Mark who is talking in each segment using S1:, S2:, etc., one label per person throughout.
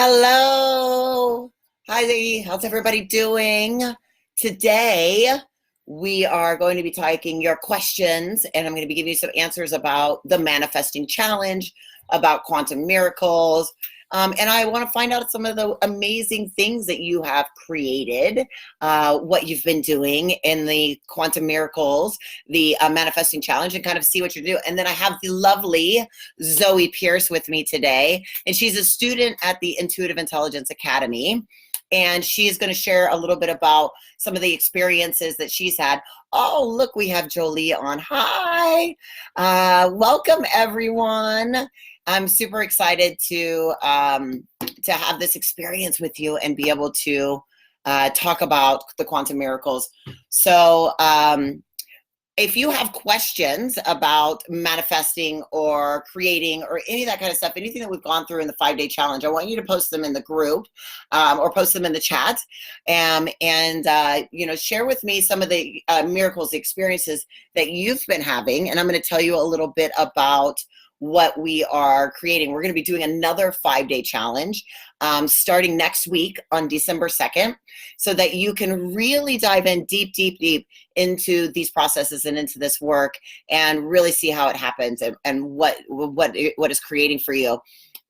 S1: Hello. Hi, how's everybody doing? Today, we are going to be taking your questions, and I'm going to be giving you some answers about the manifesting challenge, about quantum miracles. And I want to find out some of the amazing things that you have created, what you've been doing in the quantum miracles, the manifesting challenge, and kind of see what you're doing. And then I have the lovely Zoe Pierce with me today, and she's a student at the Intuitive Intelligence Academy. And she's going to share a little bit about some of the experiences that she's had. Oh, look, we have Jolie on. Hi. Welcome, everyone. I'm super excited to have this experience with you and be able to talk about the quantum miracles. So if you have questions about manifesting or creating or any of that kind of stuff, anything that we've gone through in the 5-day challenge, I want you to post them in the group or post them in the chat and share with me some of the miracles, the experiences that you've been having. And I'm going to tell you a little bit about what we are creating. We're going to be doing another 5-day challenge starting next week on December 2nd, so that you can really dive in deep into these processes and into this work and really see how it happens and what is creating for you.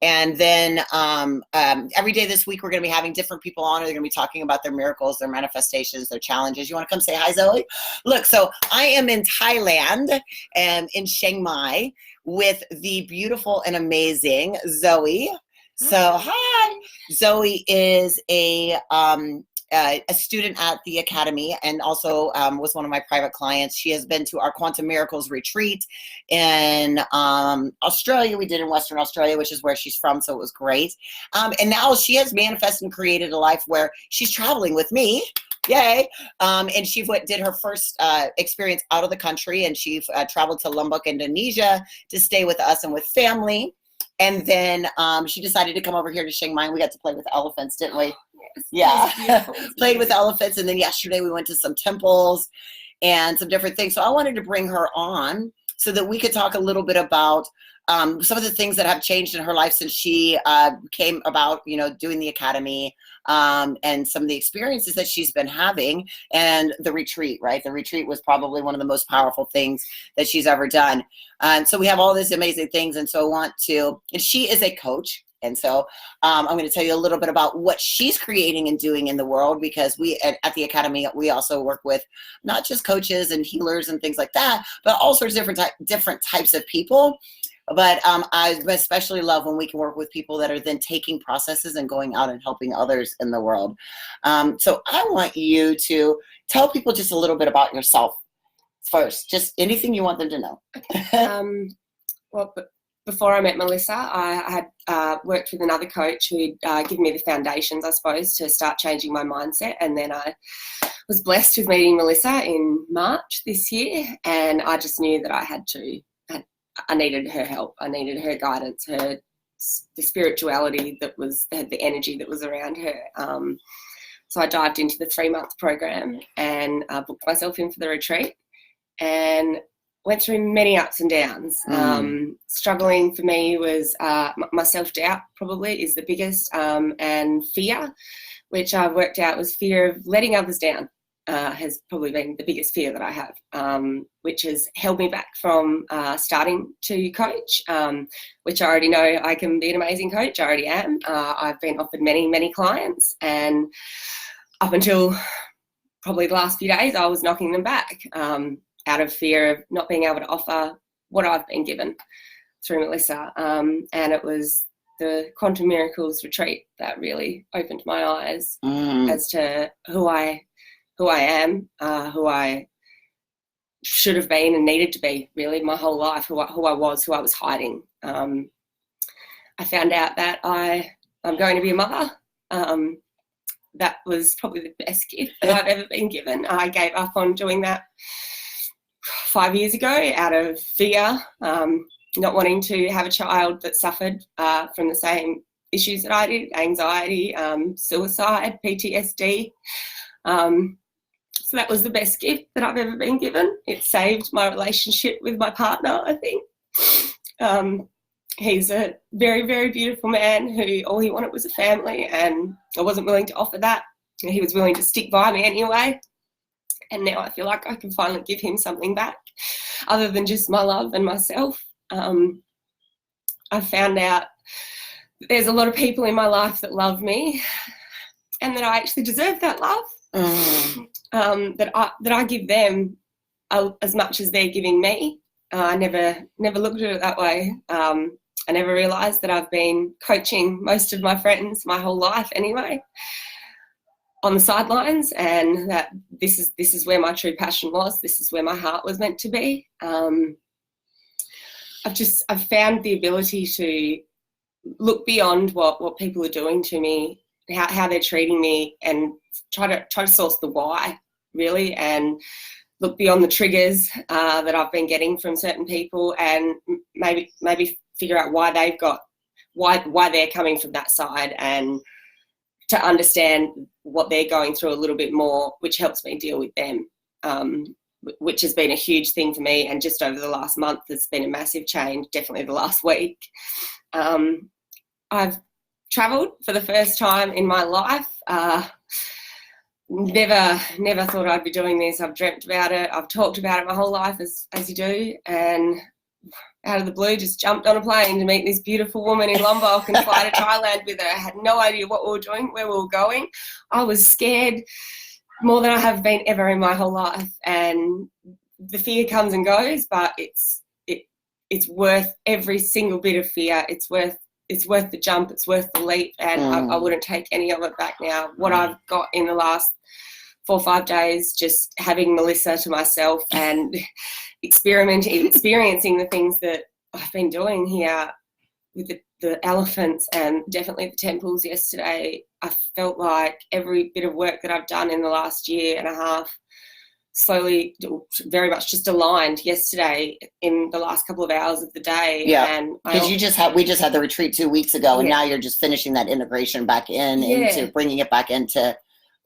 S1: And then every day this week, we're going to be having different people on. They're going to be talking about their miracles, their manifestations, their challenges. You want to come say hi, Zoe? Look, so I am in Thailand and in Chiang Mai with the beautiful and amazing Zoe. So hi. Zoe is a student at the Academy and also was one of my private clients. She has been to our Quantum Miracles retreat in Australia. We did in Western Australia, which is where she's from, so it was great. And now she has manifested and created a life where she's traveling with me. Yay. And she did her first experience out of the country, and she traveled to Lombok, Indonesia to stay with us and with family. And then she decided to come over here to Chiang Mai. We got to play with elephants, didn't we? Yes. Yeah. Played with elephants. And then yesterday we went to some temples and some different things. So I wanted to bring her on so that we could talk a little bit about some of the things that have changed in her life since she came about, doing the Academy, and some of the experiences that she's been having, and the retreat, right? The retreat was probably one of the most powerful things that she's ever done. And so we have all these amazing things. And so and she is a coach. And so I'm going to tell you a little bit about what she's creating and doing in the world, because we at the Academy, we also work with not just coaches and healers and things like that, but all sorts of different types of people. But I especially love when we can work with people that are then taking processes and going out and helping others in the world. So I want you to tell people just a little bit about yourself first, just anything you want them to know.
S2: Well, before I met Melissa, I had worked with another coach who'd given me the foundations, I suppose, to start changing my mindset. And then I was blessed with meeting Melissa in March this year. And I just knew that I needed her help. I needed her guidance, the spirituality the energy that was around her. So I dived into the 3-month program and booked myself in for the retreat and went through many ups and downs. Struggling for me was my self-doubt probably is the biggest, and fear, which I've worked out was fear of letting others down. Has probably been the biggest fear that I have, which has held me back from starting to coach, which I already know I can be an amazing coach. I already am. I've been offered many clients, and up until probably the last few days, I was knocking them back out of fear of not being able to offer what I've been given through Melissa. And it was the Quantum Miracles retreat that really opened my eyes as to who I am, who I should have been and needed to be, really, my whole life, who I was hiding. I found out that I'm going to be a mother. That was probably the best gift that I've ever been given. I gave up on doing that 5 years ago out of fear, not wanting to have a child that suffered from the same issues that I did, anxiety, suicide, PTSD. So that was the best gift that I've ever been given. It saved my relationship with my partner, I think. He's a very, very beautiful man who all he wanted was a family, and I wasn't willing to offer that. He was willing to stick by me anyway. And now I feel like I can finally give him something back other than just my love and myself. I found out there's a lot of people in my life that love me and that I actually deserve that love. That I give them as much as they're giving me. I never looked at it that way. I never realised that I've been coaching most of my friends my whole life anyway, on the sidelines, and that this is where my true passion was. This is where my heart was meant to be. I've found the ability to look beyond what people are doing to me, how they're treating me, and try to source the why, really, and look beyond the triggers that I've been getting from certain people, and maybe figure out why they're coming from that side, and to understand what they're going through a little bit more, which helps me deal with them, which has been a huge thing for me. And just over the last month, there's been a massive change, definitely the last week. I've travelled for the first time in my life. Never thought I'd be doing this. I've dreamt about it. I've talked about it my whole life, as you do. And out of the blue, just jumped on a plane to meet this beautiful woman in Lombok and fly to Thailand with her. I had no idea what we were doing, where we were going. I was scared more than I have been ever in my whole life. And the fear comes and goes, but it's worth every single bit of fear. It's worth the jump. It's worth the leap. And I wouldn't take any of it back now. What I've got in the last 4 or 5 days, just having Melissa to myself and experiencing the things that I've been doing here with the elephants and definitely the temples yesterday. I felt like every bit of work that I've done in the last year and a half slowly, very much just aligned yesterday in the last couple of hours of the day.
S1: Yeah,
S2: and
S1: because we just had the retreat 2 weeks ago, and now you're just finishing that integration back into bringing it back into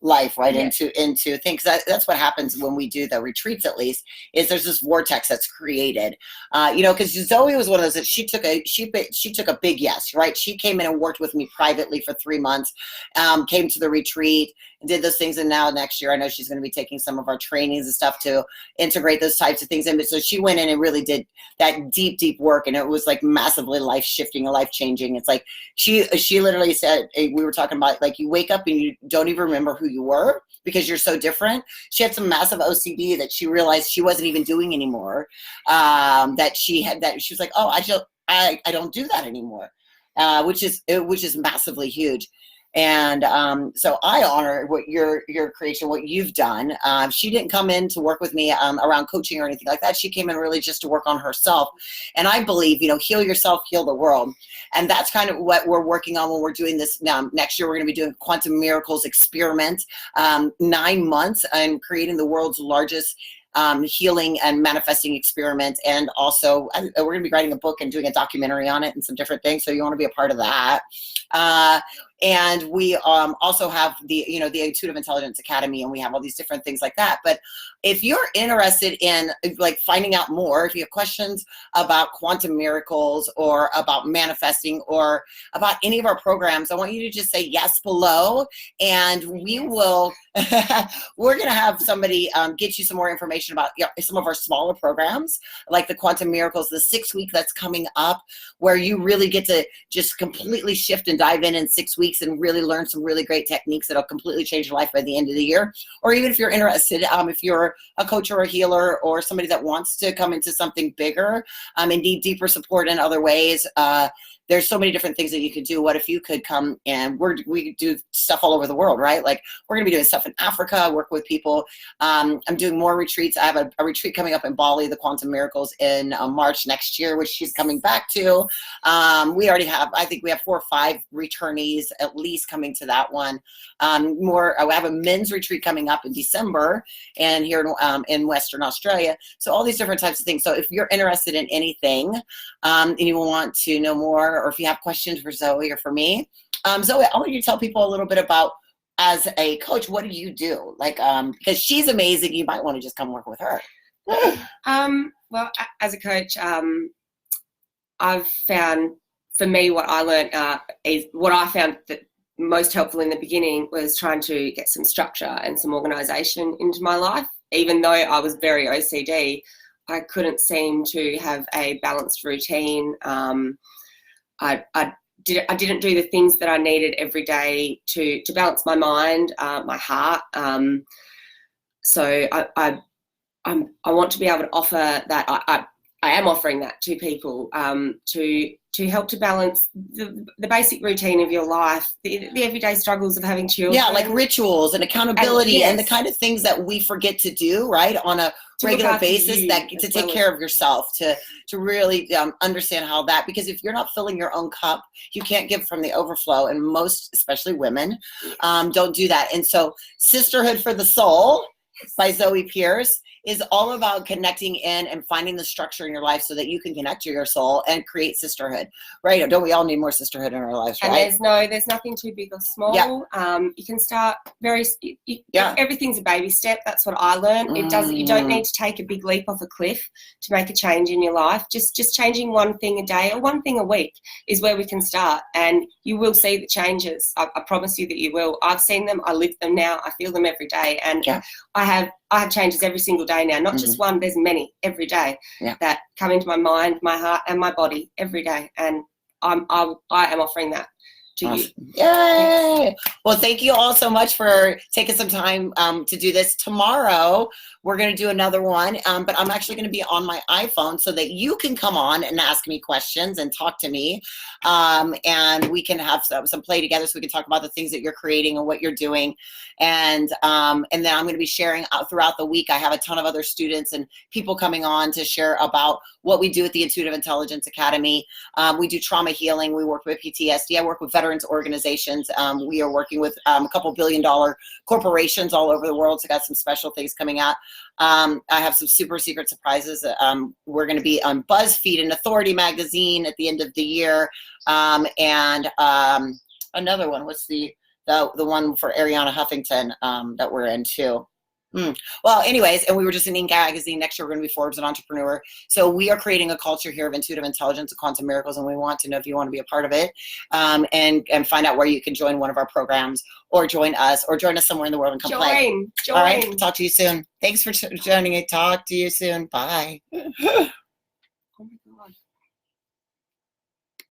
S1: life, right? Into things. That's what happens when we do the retreats, at least, is there's this vortex that's created. Because Zoe was one of those that she took a big yes, right? She came in and worked with me privately for 3 months, came to the retreat, did those things, and now next year I know she's going to be taking some of our trainings and stuff to integrate those types of things in. But so she went in and really did that deep work, and it was like massively life shifting and life changing. It's like she literally said, we were talking about, like, you wake up and you don't even remember who you were because you're so different. She had some massive OCD that she realized she wasn't even doing anymore. That she was like, oh, I don't do that anymore, which is massively huge. And so I honor what your creation, what you've done. She didn't come in to work with me around coaching or anything like that. She came in really just to work on herself. And I believe, heal yourself, heal the world. And that's kind of what we're working on when we're doing this. Next year, we're going to be doing Quantum Miracles Experiment, 9 months, and creating the world's largest healing and manifesting experiment. And also we're going to be writing a book and doing a documentary on it and some different things. So you want to be a part of that. And we also have the Intuitive Intelligence Academy, and we have all these different things like that. But if you're interested in like finding out more, if you have questions about quantum miracles or about manifesting or about any of our programs, I want you to just say yes below, and we will, we're going to have somebody get you some more information about some of our smaller programs, like the Quantum Miracles, the 6-week that's coming up, where you really get to just completely shift and dive in 6 weeks and really learn some really great techniques that'll completely change your life by the end of the year. Or even if you're interested, if you're a coach or a healer or somebody that wants to come into something bigger and need deeper support in other ways, there's so many different things that you could do. What if you could come and we do stuff all over the world, right? Like, we're going to be doing stuff in Africa, work with people. I'm doing more retreats. I have a retreat coming up in Bali, the Quantum Miracles, in March next year, which she's coming back to. We already have, I think we have 4 or 5 returnees at least coming to that one. I have a men's retreat coming up in December, and here in Western Australia. So all these different types of things. So if you're interested in anything and you want to know more, or if you have questions for Zoe or for me, Zoe, I want you to tell people a little bit about, as a coach, what do you do? Like, because she's amazing, you might want to just come work with her.
S2: Well, as a coach, I've found, for me, what I learned is what I found that most helpful in the beginning was trying to get some structure and some organisation into my life. Even though I was very OCD, I couldn't seem to have a balanced routine. I didn't do the things that I needed every day to balance my mind, my heart. So I want to be able to offer that. I am offering that to people to help to balance the basic routine of your life, the everyday struggles of having children.
S1: Yeah, like rituals and accountability
S2: yes.
S1: and the kind of things that we forget to do, right, on a regular basis, that to take care of yourself, to really understand how that, because if you're not filling your own cup, you can't give from the overflow, and most, especially women, don't do that. And so Sisterhood for the Soul by Zoe Pierce is all about connecting in and finding the structure in your life so that you can connect to your soul and create sisterhood, right? Don't we all need more sisterhood in our lives, right?
S2: And there's nothing too big or small. Yeah. You can start everything's a baby step. That's what I learned. You don't need to take a big leap off a cliff to make a change in your life. Just changing one thing a day or one thing a week is where we can start, and you will see the changes. I promise you that you will. I've seen them. I live them now. I feel them every day, and I have changes every single day now, not just one. There's many every day that come into my mind, my heart, and my body every day, and I am offering that to you.
S1: Yay! Well, thank you all so much for taking some time to do this. Tomorrow we're going to do another one, but I'm actually going to be on my iPhone so that you can come on and ask me questions and talk to me, and we can have some play together, so we can talk about the things that you're creating and what you're doing, and then I'm going to be sharing throughout the week. I have a ton of other students and people coming on to share about what we do at the Intuitive Intelligence Academy. We do trauma healing. We work with PTSD. I work with veterans organizations. We are working with a couple billion-dollar corporations all over the world, so got some special things coming out. I have some super secret surprises. We're going to be on BuzzFeed and Authority magazine at the end of the year, and another one. What's the one for Ariana Huffington that we're in too? Well, anyways, and we were just in Inc. magazine. Next year, we're going to be Forbes and Entrepreneur. So we are creating a culture here of intuitive intelligence and quantum miracles, and we want to know if you want to be a part of it, and find out where you can join one of our programs, or join us somewhere in the world and come play.
S2: Join.
S1: All right, talk to you soon. Thanks for joining it. Talk to you soon. Bye.